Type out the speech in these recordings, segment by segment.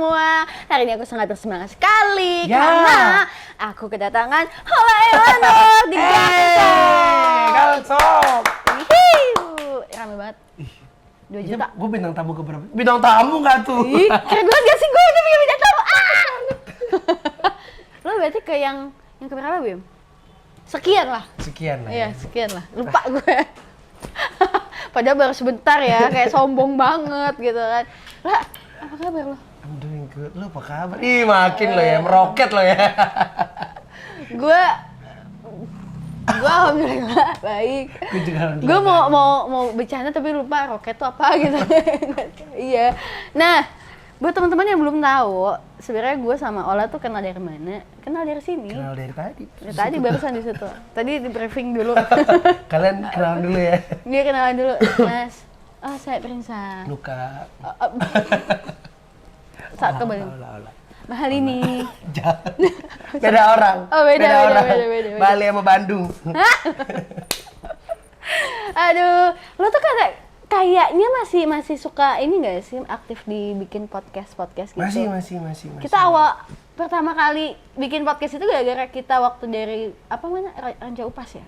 semua. Hari ini aku sangat bersemangat sekali karena aku kedatangan Hola Eleanor di Gangsop. Rame banget. 2 juta. Gue bintang tamu ke berapa? Bintang tamu nggak tuh? Ih, keren banget gak sih gue udah punya bintang tamu. Lo berarti ke yang keberapa, Bim? Sekian lah. Iya, sekian lah. Lupa gue. Padahal baru sebentar ya, kayak sombong banget gitu kan. Lah, apa kabar lo? I'm doing good. Lo apa kabar? Ih, makin lo ya, meroket lo ya. Gue alhamdulillah baik. Gue juga alhamdulillah. Gue mau bercanda tapi lupa roket tuh apa gitu. Iya. Nah, buat teman-teman yang belum tahu, sebenarnya gue sama Ola tuh kenal dari mana? Kenal dari sini. Kenal dari tadi. Dari tadi barusan di situ. Tadi di briefing dulu. Kalian kenalan dulu ya. Dia kenalan dulu, Mas. Oh, saya Prinsa. Luka. Saat kembali. Mahal ini. Jangan. Beda orang. Oh, beda orang. Beda. Bali sama Bandung. Aduh, lo tuh kayaknya masih suka ini nggak sih, aktif di bikin podcast gitu? Masih. Kita awal pertama kali bikin podcast itu gara-gara kita waktu dari Ranca Upas ya?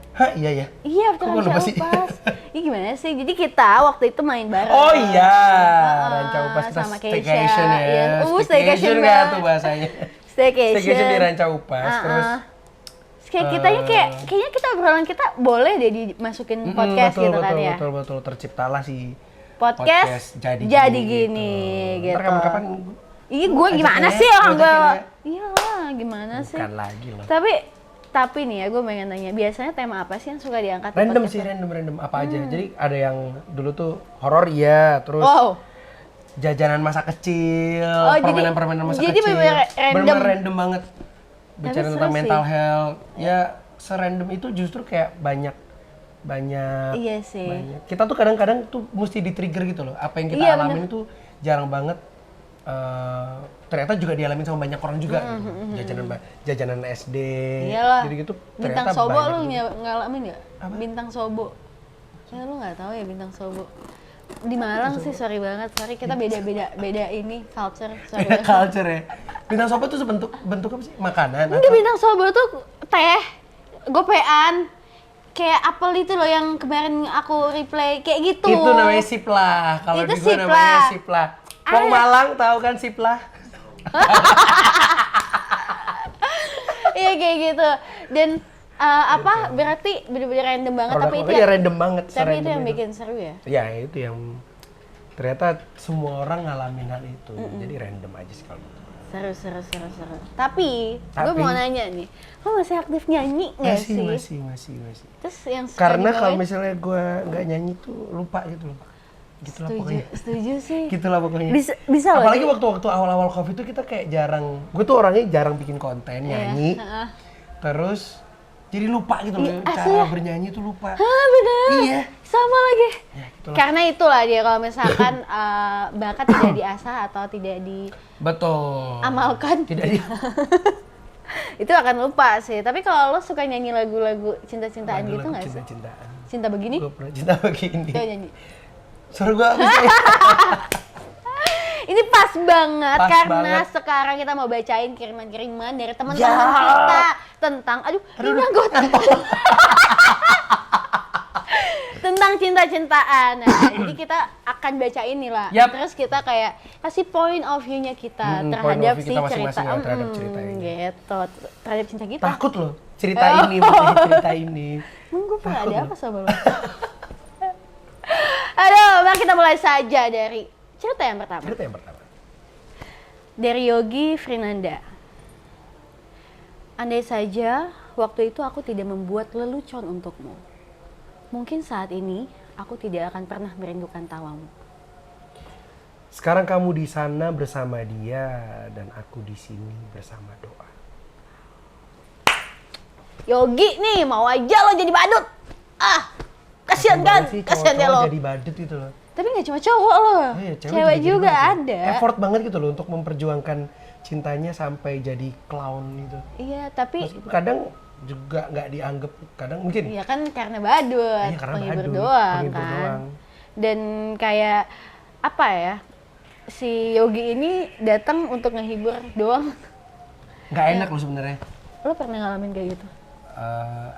Hah, iya ya? Iya, waktu Ranca Upas. Iya gimana sih? Jadi kita waktu itu main bareng. Oh iya, Ranca Upas kita sama staycation ya. Iya. Staycation nggak tuh bahasanya? Staycation di Ranca Upas, terus kayak kitanya kayaknya kita obrolan kita boleh deh dimasukin podcast betul, gitu kan ya. Betul, terciptalah si podcast jadi gini gitu. Ntar kapan-kapan iya, gue gimana sih orang gue? Iyalah, gimana sih? Bukan lagi loh. Tapi nih ya, gue pengen nanya, biasanya tema apa sih yang suka diangkat? Random sih, random apa aja. Jadi ada yang dulu tuh horor iya, terus jajanan masa kecil, permainan masa kecil. Jadi bener random banget. Bicara tentang mental health, ya serandom itu justru kayak banyak. Iya sih. Banyak. Kita tuh kadang-kadang tuh mesti di-trigger gitu loh. Apa yang kita alamin itu jarang banget. Ternyata juga dialamin sama banyak orang juga. Jajanan SD. Iyalah. Gitu-gitu. Bintang Sobo lu ngalamin nggak? Bintang Sobo. Ya lu nggak tahu ya Bintang Sobo. Di Malang sih, sorry kita beda ini culture. Culture ya. Bintang Sobo tuh bentuk apa sih? Makanan? Enggak, Bintang Sobo tuh teh, gopean, kayak apel itu loh yang kemarin aku replay kayak gitu. Itu namanya siplah. Kalau di gua namanya siplah. Wong Malang tahu kan siplah? Iya kayak gitu. Dan berarti bener-bener random banget, tapi itu random banget. Tapi itu yang bikin seru ya? Iya, itu yang ternyata semua orang ngalamin hal itu. Jadi random aja sih kalau gitu. Seru. Tapi gue mau nanya nih, lo masih aktif nyanyi nggak sih? Masih. Terus yang karena kalau misalnya gue nggak nyanyi tuh lupa gitu loh. Gitulah pokoknya. Setuju sih. Gitulah pokoknya. Bisa loh. Apalagi waktu awal-awal Covid itu kita kayak jarang. Gue tuh orangnya jarang bikin konten nyanyi. Terus jadi lupa gitu loh, cara bernyanyi tuh lupa. Bener. Iya. Sama lagi. Ya, gitulah. Karena itulah dia kalau misalkan bakat tidak diasah atau tidak diamalkan. Tidak di. Itu akan lupa sih. Tapi kalau lo suka nyanyi lagu-lagu cinta-cintaan gitu nggak sih? Cinta-cintaan. Cinta begini? Gue pernah cinta begini. Coba nyanyi. Suruh gue bisa. Ini pas banget karena sekarang kita mau bacain kiriman-kiriman dari teman-teman kita tentang ini anggota tentang cinta-cintaan. Nah, jadi kita akan bacain nih lah. Terus kita kayak kasih point of view-nya kita terhadap si cerita. Terhadap cerita ini. Gitu. Terhadap cinta kita. Takut loh cerita ini. Gue pernah ada apa sama lo? Aduh, mari kita mulai saja dari cerita yang pertama. Dari Yogi Frinanda. Andai saja waktu itu aku tidak membuat lelucon untukmu. Mungkin saat ini aku tidak akan pernah merindukan tawamu. Sekarang kamu di sana bersama dia dan aku di sini bersama doa. Yogi nih, mau aja lo jadi badut. Kasian kan? Kasian ya lo. Jadi badut itu loh. Tapi nggak cuma cowok loh, cewek juga ada. Effort banget gitu loh untuk memperjuangkan cintanya sampai jadi clown gitu. Iya, tapi kadang juga nggak dianggap, kadang mungkin. Iya kan karena badut, iya, karena penghibur doang kan. Dan kayak apa ya? si Yogi ini datang untuk ngehibur doang. Nggak enak lo sebenarnya. Lo pernah ngalamin kayak gitu?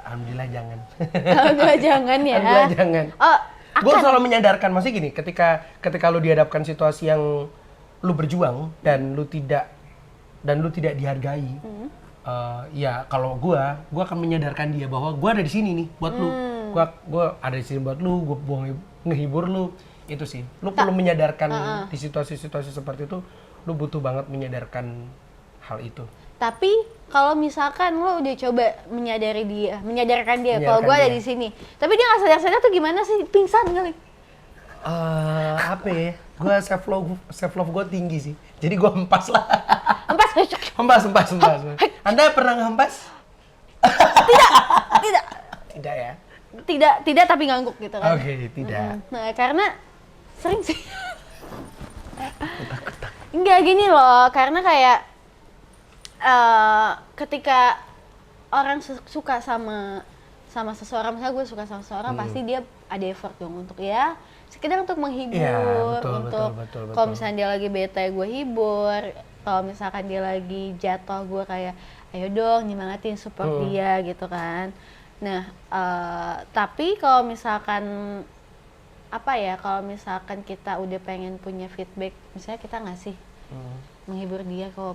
Alhamdulillah jangan. Alhamdulillah jangan ya. Alhamdulillah jangan. Oh, gue selalu menyadarkan, maksudnya gini, ketika lu dihadapkan situasi yang lu berjuang dan lu tidak dihargai, ya kalau gue akan menyadarkan dia bahwa gue ada di sini nih buat lu, gue ada di sini buat lu, gue ngehibur lu, itu sih. Lu perlu menyadarkan di situasi-situasi seperti itu, lu butuh banget menyadarkan hal itu. Tapi kalau misalkan lo udah coba menyadarkan dia kalau gue ada di sini, tapi dia nggak sadar tuh gimana sih? Pingsan kali? Apa ya? Gue self love gue tinggi sih. Jadi gue hempas lah. Hempas. Anda pernah ngehempas? Tidak. Tidak ya? Tidak tapi ngangguk gitu kan? Oke, tidak. Nah, karena sering sih. Enggak gini loh, karena kayak ketika orang suka sama seseorang, misalnya gue suka sama seseorang, pasti dia ada effort dong untuk ya sekedar untuk menghibur, betul. Kalau misalnya dia lagi bete, gue hibur. Kalau misalkan dia lagi jatuh, gue kayak ayo dong nyemangatin, support dia gitu kan. Nah, tapi kalau misalkan kalau misalkan kita udah pengen punya feedback, misalnya kita ngasih menghibur dia, kalau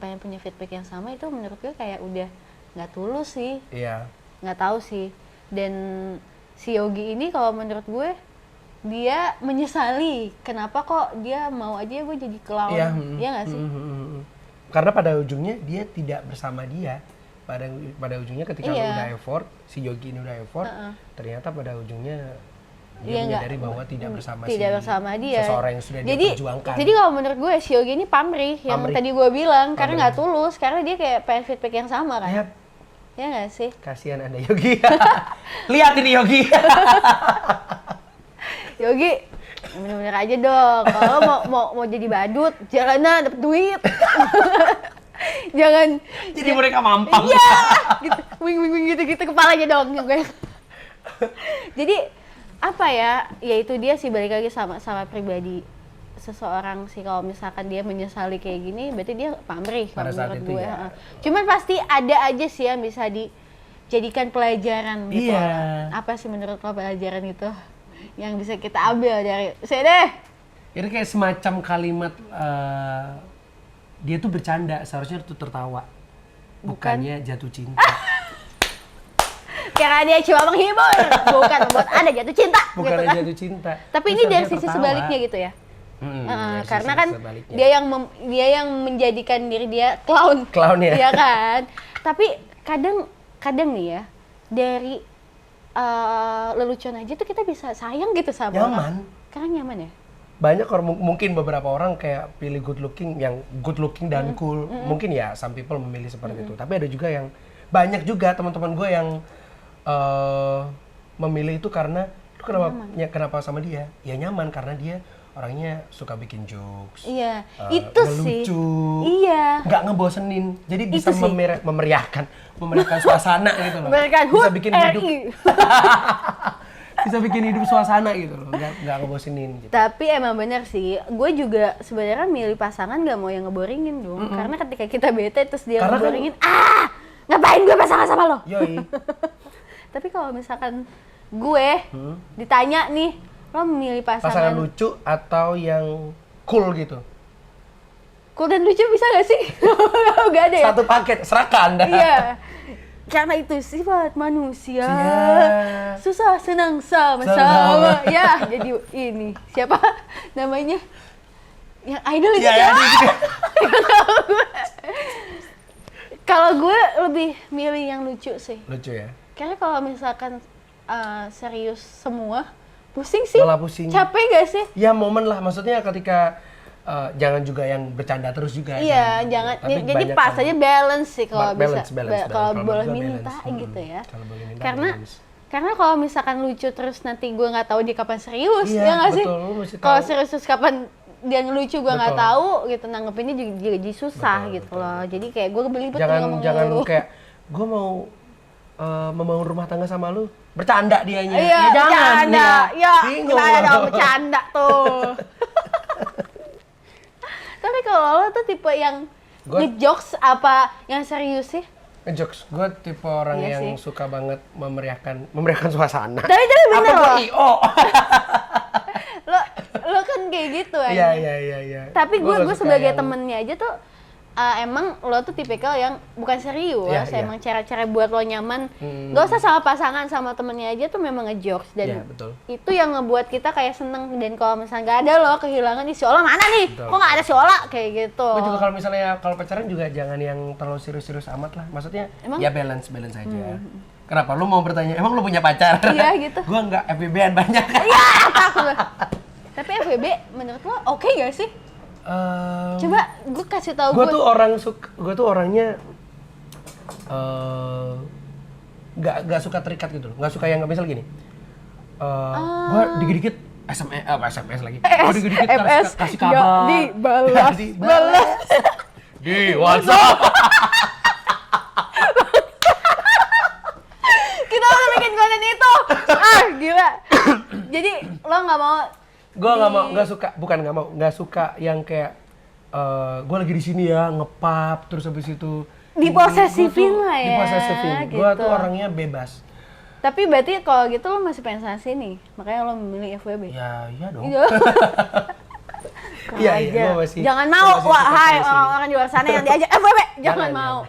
pengen punya feedback yang sama, itu menurut gue kayak udah nggak tulus sih. Iya. Nggak tahu sih. Dan si Yogi ini kalau menurut gue dia menyesali kenapa kok dia mau aja gue jadi clown. Iya nggak sih? Karena pada ujungnya dia tidak bersama dia. Pada ujungnya ketika lu udah effort, si Yogi ini udah effort, ternyata pada ujungnya dia menyadari bahwa tidak bersama dia. Seseorang yang sudah dia perjuangkan. Jadi kalau menurut gue si Yogi ini pamrih yang tadi gue bilang, karena nggak tulus, karena dia kayak pengen feedback yang sama kan. Ya nggak sih? Kasihan Anda Yogi. Lihat ini Yogi. Yogi, bener-bener aja dong. Kalau mau jadi badut, jalanan dapet duit. Jangan jadi mereka mampang. Iya, gitu. Wing gitu kepalanya dong gue. Jadi ya itu dia sih, balik lagi sama pribadi seseorang sih. Kalau misalkan dia menyesali kayak gini, berarti dia pamrih pada saat itu gue. Ya. Cuman pasti ada aja sih yang bisa dijadikan pelajaran gitu. Iya. Apa sih menurut lo pelajaran itu yang bisa kita ambil dari deh? Ini kayak semacam kalimat dia tuh bercanda, seharusnya tuh tertawa. Bukannya jatuh cinta. Karena dia cuma menghibur, bukan membuat Anda jatuh cinta. Bukan gitu kan? jatuh cinta. Tapi ini dari sisi sebaliknya gitu ya. Karena kan dia yang menjadikan diri dia clown ya. Iya kan. Tapi kadang nih ya, dari lelucon aja tuh kita bisa sayang gitu sama nyaman orang. Karena nyaman ya. Banyak orang, mungkin beberapa orang kayak pilih good looking dan cool. Mungkin ya some people memilih seperti itu. Tapi ada juga yang banyak juga teman-teman gue yang memilih itu karena kenapa sama dia? Ya nyaman karena dia orangnya suka bikin jokes. Iya, itu sih. Lucu. Iya. Nggak ngebosenin. Jadi bisa memeriahkan suasana gitu loh. Bisa bikin hidup. Bisa bikin hidup suasana gitu loh. Nggak ngebosenin gitu. Tapi emang bener sih, gue juga sebenarnya milih pasangan nggak mau yang ngeboringin dong. Karena ketika kita bete terus dia ngeboringin, ngapain gue pasangan sama lo? Yoi. Tapi kalau misalkan gue ditanya nih, lo milih pasangan lucu atau yang cool gitu? Cool dan lucu bisa gak sih? Gak ada ya? Satu paket, serahkan Anda. Iya. Karena itu sifat manusia. Susah senang sama-sama. Ya, jadi ini. Siapa namanya? Yang idol itu ya? Kalau gue lebih milih yang lucu sih. Lucu ya? Karena kalau misalkan serius semua, pusing sih. Malah pusing. Capek gak sih? Ya momen lah, maksudnya ketika jangan juga yang bercanda terus juga. Iya, jangan. Jadi pas aja balance sih kalau bisa. Kalau boleh minta balance. gitu ya. Kalau boleh minta karena kalau misalkan lucu terus nanti gue nggak tahu dia kapan serius, ya nggak sih? Kalau serius terus kapan dia ngelucu gue nggak tahu gitu, nanggepinnya juga jadi susah gitu loh. Jadi kayak gue belibet jangan kayak gue mau membangun rumah tangga sama lu, bercanda dianya. Iya, jangan. Ya, kita ada bercanda tuh. kalau lo tuh tipe yang ngejokes apa yang serius sih? Ngejokes, gue tipe orang yang suka banget memeriahkan suasana. Tapi bener loh. IO. lo kan kayak gitu aja. Iya. Tapi gue sebagai temennya aja tuh emang lo tuh tipikal yang bukan serius, emang cara-cara buat lo nyaman. Gak usah sama pasangan, sama temennya aja tuh memang ngejokes dan betul. Itu yang ngebuat kita kayak seneng. Dan kalau misalnya gak ada lo kehilangan nih si Ola mana nih? Betul. Kok gak ada si Ola kayak gitu. Gue juga kalau misalnya kalau pacaran juga jangan yang terlalu serius-serius amat lah. Maksudnya emang? Ya balance aja. Kenapa? Lu mau bertanya, emang lu punya pacar? Iya gitu. Gue enggak, FWB-an banyak. Iya, takut. Tapi FWB menurut lo oke gak sih? Coba gue kasih tahu gue tuh orangnya nggak suka terikat gitu loh, nggak suka yang misal gini. Gue dikit-dikit SMS lagi. Gue dikit-dikit kasih kabar. Dibalas. Di WhatsApp. Kita udah bikin konten itu. Gila. Jadi lo nggak mau? Gue nggak suka yang kayak gue lagi di sini ya ngepap terus habis itu diposesifin lah ya. Diposesifin. Gitu. Gue tuh orangnya bebas. Tapi berarti kalau gitu lo masih pengen sana sini, makanya lo memilih FWB. Ya iya dong. Iya, gue masih. Jangan mau, wahai orang-orang di luar sana yang diajak FWB, jangan mau.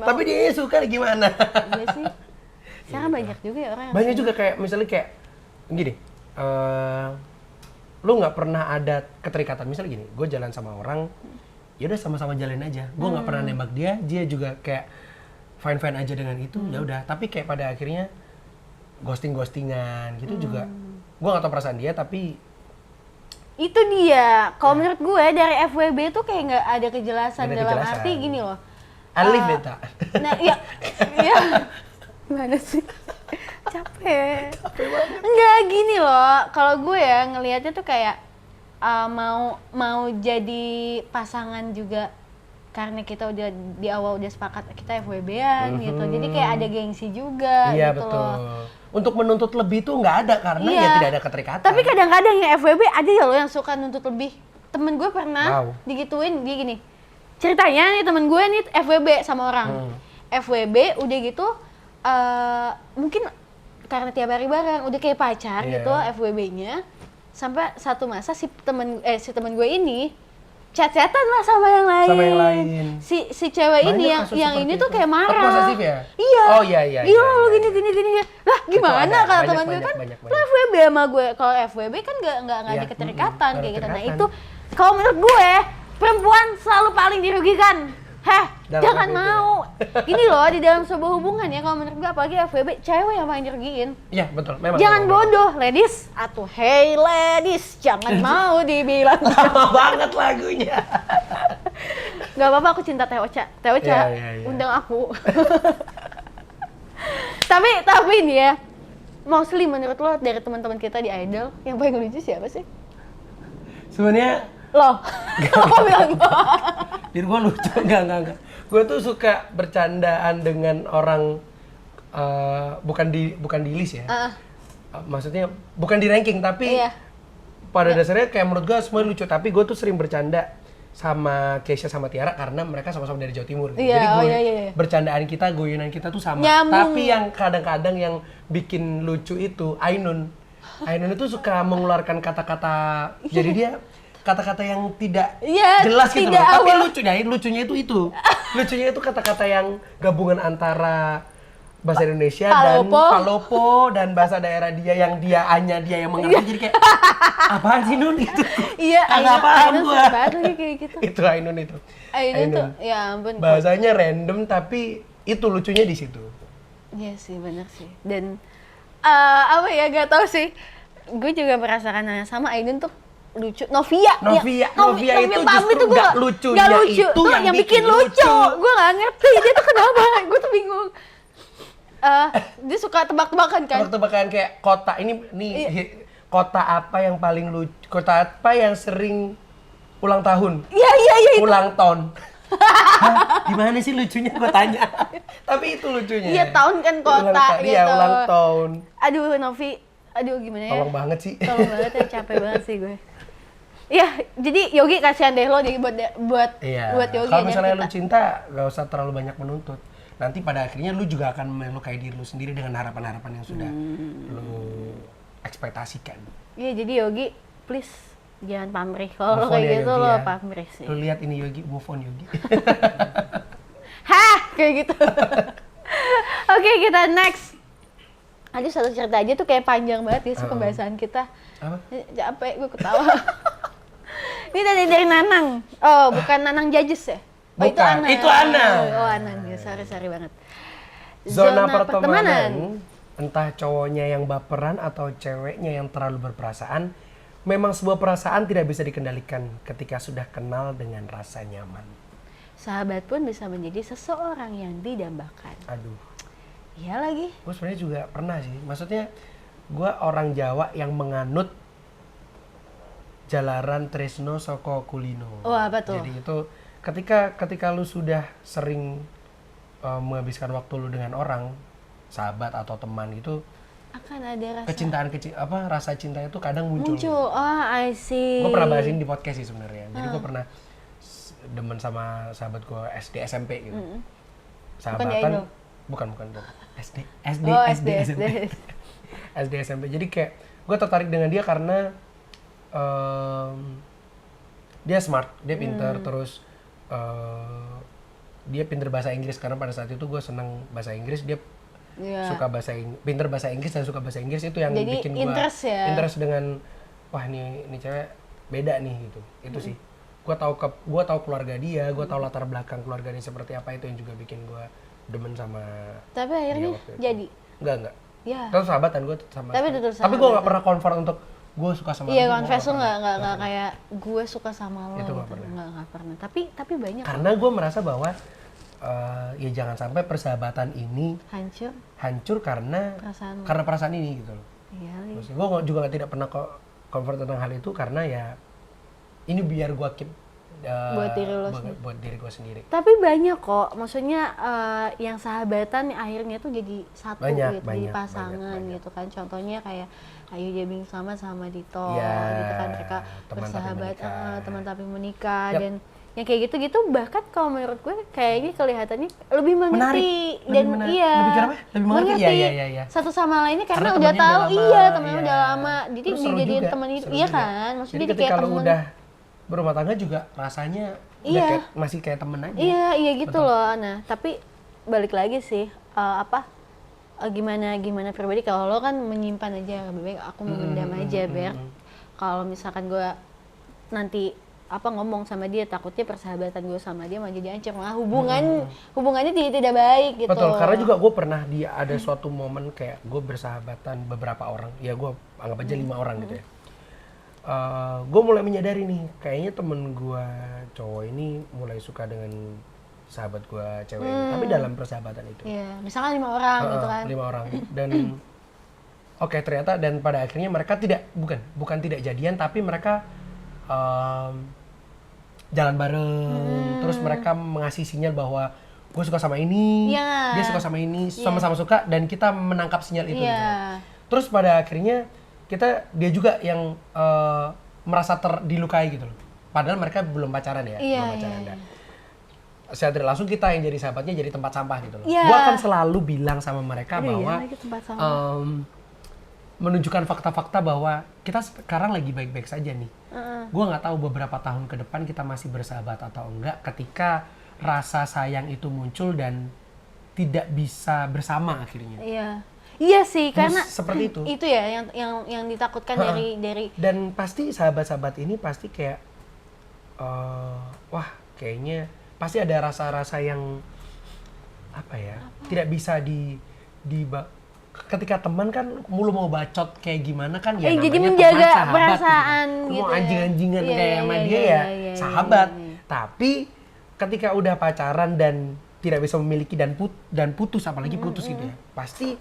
Tapi dia suka gimana? Iya sih. Sekarang banyak juga ya orang yang banyak juga kayak misalnya kayak gini. Lu nggak pernah ada keterikatan, misalnya gini, gue jalan sama orang, ya udah sama-sama jalan aja, gue nggak pernah nembak dia juga kayak fine aja dengan itu, ya udah. Tapi kayak pada akhirnya ghostingan gitu juga, gue nggak tahu perasaan dia, tapi itu dia. Kalau menurut gue dari FWB tuh kayak nggak ada kejelasan dalam arti gini loh. Alif beta. Nah, iya. Gimana sih? Capek banget. Enggak gini loh, kalau gue ya ngelihatnya tuh kayak mau jadi pasangan juga karena kita udah di awal udah sepakat kita FWB-an gitu. Jadi kayak ada gengsi juga iya, gitu betul. loh. Untuk menuntut lebih tuh nggak ada karena ya tidak ada keterikatan. Tapi kadang-kadang yang FWB ada ya loh yang suka nuntut lebih. Temen gue pernah digituin, dia gini. Ceritanya nih temen gue nih FWB sama orang. FWB udah gitu mungkin karena tiap hari bareng udah kayak pacar gitu FWB-nya, sampai satu masa si temen gue ini chat-chatan lah sama yang lain. Si cewek banyak ini yang ini tuh kayak marah. Posesif ya? Iya. Oh iya. Iya lo gini. Lah gimana kalau teman gue kan lo FWB sama gue. Kalau FWB kan nggak ada keterikatan kayak gitu. Nah itu kalau menurut gue perempuan selalu paling dirugikan. Jangan mau. Gini loh, di dalam sebuah hubungan ya, kalau menurut gue apalagi FWB, cewek yang paling dirugiin. Iya, betul. Memang. Jangan bodoh, ladies. Hey ladies, jangan mau dibilang. Sama banget lagunya. Gak apa-apa, aku cinta Teh Ocha. Undang aku. tapi ini ya, mostly menurut lo dari teman-teman kita di Idol, yang paling lucu siapa sih? Sebenarnya lo. Kamu bilang lo. Diri gue lucu, enggak. Gue tuh suka bercandaan dengan orang bukan di list ya. Maksudnya bukan di ranking tapi pada dasarnya kayak menurut gue semua lucu. Tapi gue tuh sering bercanda sama Keisha sama Tiara karena mereka sama-sama dari Jawa Timur. Jadi bercandaan kita, guyonan kita tuh sama. Nyambung. Tapi yang kadang-kadang yang bikin lucu itu Ainun itu suka mengeluarkan kata-kata. Jadi dia kata-kata yang tidak jelas gitu loh. Tapi lucunya itu kata-kata yang gabungan antara bahasa Indonesia dan Palopo dan bahasa daerah dia yang dia yang mengerti. Jadi kayak apaan sih Nun gitu. Iya, agak paham gua. Kayak gitu. Itu Ainun tuh. Ya ampun. Bahasanya random tapi itu lucunya di situ. Iya sih, benar sih. Dan gak tau sih. Gue juga merasakan hal yang sama. Ainun tuh lucu. Novia itu justru nggak lucunya itu yang bikin lucu. Gue nggak ngerti dia tuh kenapa. Gue tuh bingung. Dia suka tebak-tebakan kan? Tebak-tebakan kayak kota kota apa yang paling lucu? Kota apa yang sering ulang tahun? Iya. Ulang tahun. Gimana sih lucunya gue tanya. Tapi itu lucunya. Iya, tahun kan kota gitu. Iya, ulang tahun. Aduh Novi, gimana ya? Tolong banget sih. Tolong banget ya, capek banget sih gue. Iya, jadi Yogi kasihan deh lo jadi buat Yogi. Kalau misalnya lu cinta, gak usah terlalu banyak menuntut. Nanti pada akhirnya lu juga akan melukai diri lu sendiri dengan harapan-harapan yang sudah lu ekspektasikan. Iya, jadi Yogi, please jangan pamrih. Kalau lo kayak gitu lo pamrih sih. Lu lihat ini Yogi, move on Yogi. Hah, kayak gitu. Oke, kita next. Aduh, satu cerita aja tuh kayak panjang banget ya pembahasan kita. Apa? Capek gue ketawa. Ini dari Nanang. Oh, bukan Nanang Judges ya? Oh, bukan, itu Anang. Oh, Anang ya, sorry banget. Zona pertemanan, entah cowoknya yang baperan atau ceweknya yang terlalu berperasaan, memang sebuah perasaan tidak bisa dikendalikan ketika sudah kenal dengan rasa nyaman. Sahabat pun bisa menjadi seseorang yang didambakan. Aduh. Iya lagi. Gue sebenarnya juga pernah sih. Maksudnya, gue orang Jawa yang menganut Jalaran Tresno Soko Kulino. Oh, apa tuh? Jadi itu ketika lu sudah sering menghabiskan waktu lu dengan orang, sahabat atau teman gitu, akan ada rasa rasa cinta itu kadang muncul. Oh, I see. Gue pernah bahasin di podcast sih sebenarnya. Jadi gue pernah demen sama sahabat gue SD SMP gitu. Sahabatan. Bukan. SD SMP. SD SMP. Jadi kayak gue tertarik dengan dia karena dia smart, dia pinter, terus dia pinter bahasa Inggris karena pada saat itu gue seneng bahasa Inggris, dia suka pinter bahasa Inggris dan suka bahasa Inggris, itu yang jadi bikin gue interest dengan wah ini cewek beda nih gitu. Itu sih. Gue tahu keluarga dia, gue tahu latar belakang keluarganya seperti apa, itu yang juga bikin gue demen sama. Tapi akhirnya jadi? Enggak. Ya. Terus sahabatan gue sama. Tapi gue nggak pernah confront untuk gue suka sama. Iya, confess tuh nggak kayak gue suka sama lo. Itu nggak pernah. Tapi banyak. Karena gue merasa bahwa ya jangan sampai persahabatan ini hancur karena perasaan ini gitu loh. Iya. Gue juga tidak pernah confront tentang hal itu karena ya ini biar gue keep buat diri gue sendiri. Tapi banyak kok, maksudnya yang sahabatan akhirnya tuh jadi satu gitu, jadi pasangan gitu kan. Contohnya kayak Ayu Jabing sama Dito gitu kan, mereka bersahabat, teman tapi menikah. Yep. Dan yang kayak gitu-gitu bahkan kalau menurut gue kayaknya kelihatannya lebih mengerti. Lebih mengerti. Iya. Satu sama lainnya karena udah tahu, temennya udah lama. Jadi dijadiin teman itu, iya kan? Maksudnya jadi ketika lu udah berumah tangga juga rasanya masih kayak temen aja. Iya gitu. Betul. Loh. Nah, tapi balik lagi sih gimana pribadi, kalau lo kan menyimpan aja, lebih baik aku memendam aja biar kalau misalkan gue nanti ngomong sama dia, takutnya persahabatan gue sama dia malah jadi hancur, malah hubungannya tidak baik gitu. Betul, karena juga gue pernah ada suatu momen kayak gue bersahabatan beberapa orang, ya gue anggap aja 5 orang gitu ya. Gue mulai menyadari nih, kayaknya temen gue cowok ini mulai suka dengan sahabat gue cewek ini, tapi dalam persahabatan itu. Iya, misalkan 5 orang gitu kan. 5 orang, dan ternyata dan pada akhirnya mereka bukan tidak jadian, tapi mereka jalan bareng, terus mereka mengasih sinyal bahwa gue suka sama ini, dia suka sama ini, sama-sama suka, dan kita menangkap sinyal itu. Gitu. Terus pada akhirnya dia juga yang merasa dilukai gitu loh. Padahal mereka belum pacaran ya, belum pacaran. Secara tidak langsung kita yang jadi sahabatnya jadi tempat sampah gitu loh. Gue akan selalu bilang sama mereka bahwa menunjukkan fakta-fakta bahwa kita sekarang lagi baik-baik saja nih. Gue nggak tahu beberapa tahun ke depan kita masih bersahabat atau enggak ketika rasa sayang itu muncul dan tidak bisa bersama akhirnya. Iya sih, karena seperti itu. Itu ya yang ditakutkan dari dan pasti sahabat-sahabat ini pasti kayak wah kayaknya pasti ada rasa-rasa yang tidak bisa ketika teman kan mulu mau bacot kayak gimana kan ya namanya jadi menjaga teman, perasaan gitu. Mau anjing-anjingan kayak sama dia ya sahabat. Tapi ketika udah pacaran dan tidak bisa memiliki dan putus, apalagi putus gitu ya, pasti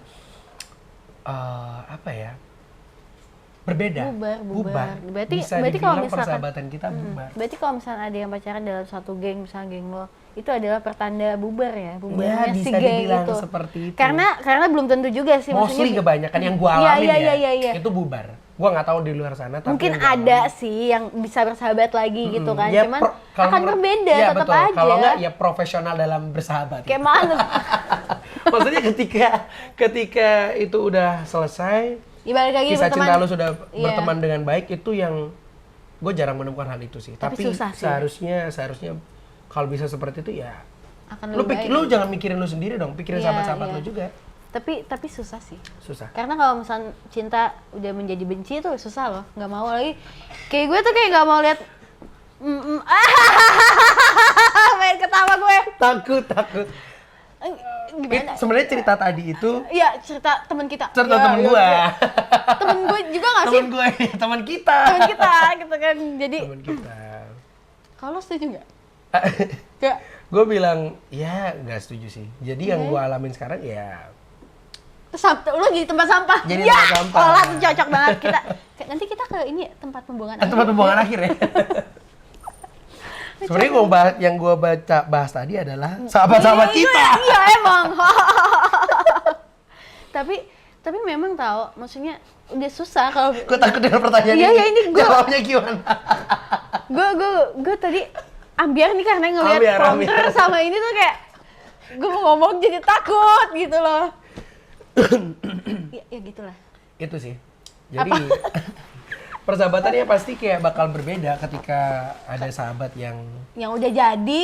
berbeda, bubar. Berarti kalau misalkan persahabatan kita bubar. Berarti kalau misalnya ada yang pacaran dalam satu geng, misalnya geng lo, itu adalah pertanda bubar ya, bubarnya si geng itu. Seperti itu. Karena belum tentu juga sih. Mostly kebanyakan yang gua alamin itu bubar. Gua nggak tahu di luar sana. Tapi mungkin ada sih yang bisa bersahabat lagi gitu kan. Ya, cuman akan berbeda ya, tetap betul. aja. Kalau nggak ya profesional dalam bersahabat. Kayak mana? Maksudnya ketika itu udah selesai, Balik lagi kisah berteman, cinta lu sudah berteman dengan baik, itu yang gue jarang menemukan hal itu sih. Tapi susah sih. seharusnya kalau bisa seperti itu ya. Akan Lu jangan mikirin lu sendiri dong, pikirin sahabat-sahabat lu juga. Tapi susah sih. Susah. Karena kalau misalnya cinta udah menjadi benci itu susah loh. Nggak mau lagi. Kayak gue tuh kayak nggak mau lihat. Main ketawa gue. Takut. Gimana? Sebenarnya cerita tadi itu. Iya, cerita teman kita. Cerita temen gue. Temen gue juga nggak sih? Teman kita. Temen kita gitu kan. Jadi. Temen kita. Kalau setuju nggak? Nggak. Gue bilang ya nggak setuju sih. Jadi yang gue alamin sekarang ya. Lu lagi tempat sampah. Jadi tempat sampah. Olah tuh cocok banget nanti kita ke ini tempat pembuangan akhir. Tempat pembuangan akhir ya. Sebenarnya yang gue bahas tadi adalah sahabat-sahabat kita. Iya emang. tapi memang tahu, maksudnya udah susah kalau. Gue takut dengan pertanyaan ini. Iya ini gue. Jawabnya gimana? Gue tadi ambiar nih karena ngeliat prompter sama ini tuh kayak gue mau ngomong jadi takut gitu loh. ya gitulah. Itu sih. Jadi persahabatannya pasti kayak bakal berbeda ketika ada sahabat yang udah jadi,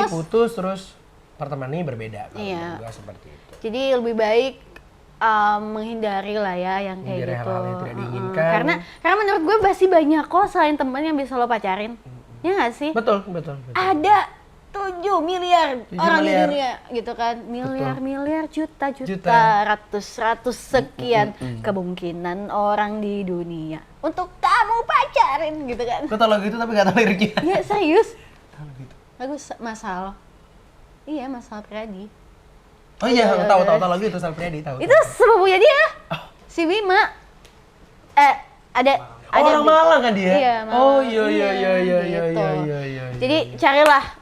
putus terus pertemanannya berbeda. Iya. Juga seperti itu. Jadi lebih baik menghindari lah ya yang kayak gitu. Hal-hal yang tidak diinginkan. Karena menurut gue masih banyak kok selain teman yang bisa lo pacarin. Ya nggak sih? Betul. Ada 7 miliar orang di dunia gitu kan. Miliar, juta, ratus sekian kemungkinan orang di dunia untuk kamu pacarin gitu kan. Gue tau lagu itu tapi gak tau liriknya. Iya serius. Tau lagu itu. Lagu Masal. Iya, Masal Priadi. Oh iya, tahu lagu itu Masal Priadi, tahu. Itu sepupunya dia. Si Bima. Ada orang Malang kan dia? Iya, Malang. Oh iya. Gitu. Jadi carilah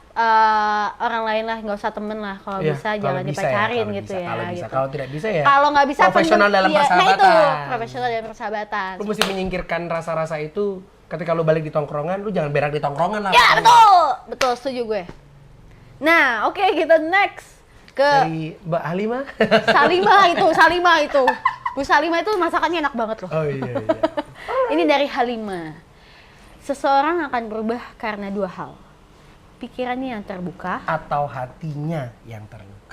orang lain lah, nggak usah temen lah. Kalau bisa jangan dipacarin gitu ya. Kalau bisa, gitu. kalau tidak bisa ya. Kalau nggak bisa profesional dalam persahabatan. Nah itu profesional dalam persahabatan. Lu mesti menyingkirkan rasa-rasa itu ketika lu balik di tongkrongan, lu jangan berak di tongkrongan lah. Ya betul setuju gue. Nah oke, kita next ke dari Mbak Halimah. Salimah itu. Bu Salimah itu masakannya enak banget loh. Oh iya. Ini dari Halimah. Seseorang akan berubah karena 2 hal. Pikirannya yang terbuka atau hatinya yang terbuka.